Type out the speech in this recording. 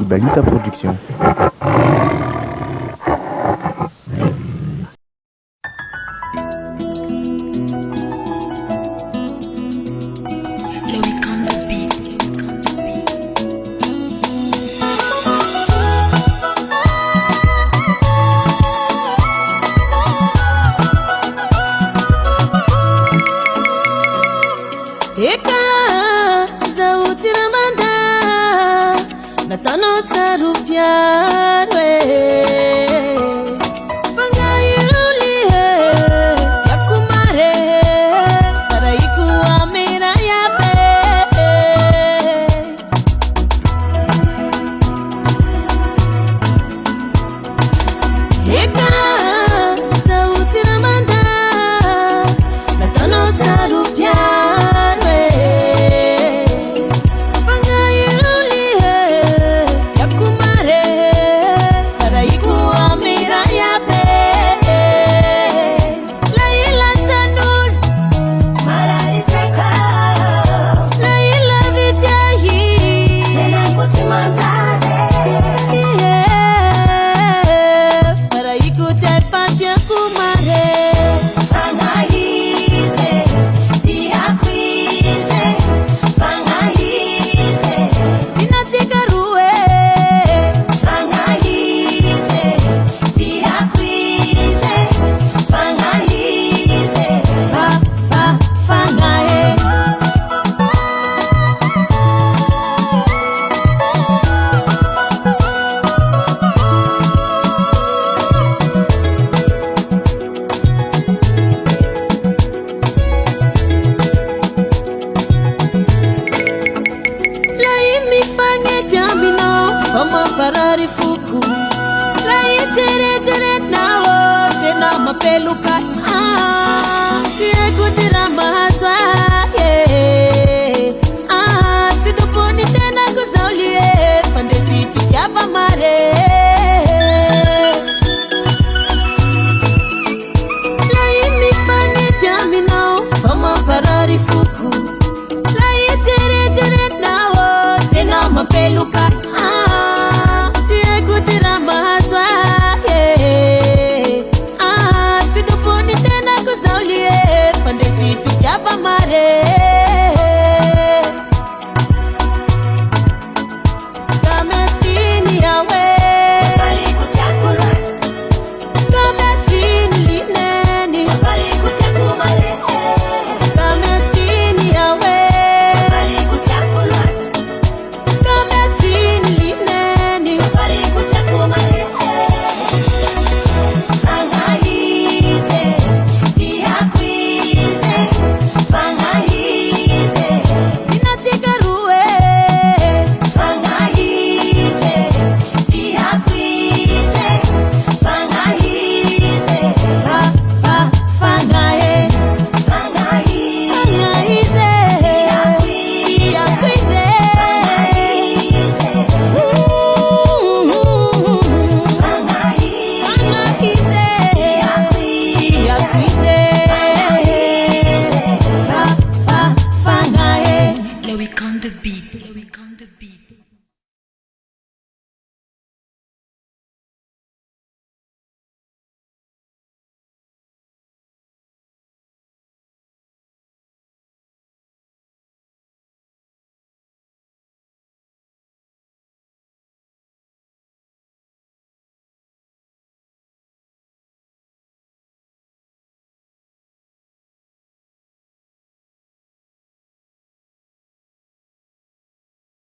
Ibalita Production. Eka zauti ramanda natano sarupiarwe fangayuli yakumare paraiku amira yabe Eka zauti ramanda natano sarupiarwe Fama parari fuku la tere tere nao tena mapeluka tie kutira mahaswa tidoponi tena kuzaulie pandesi pityava mare la imi fane tiamino fama parari fuku la tere tere nao tena mapeluka Loic on the beat.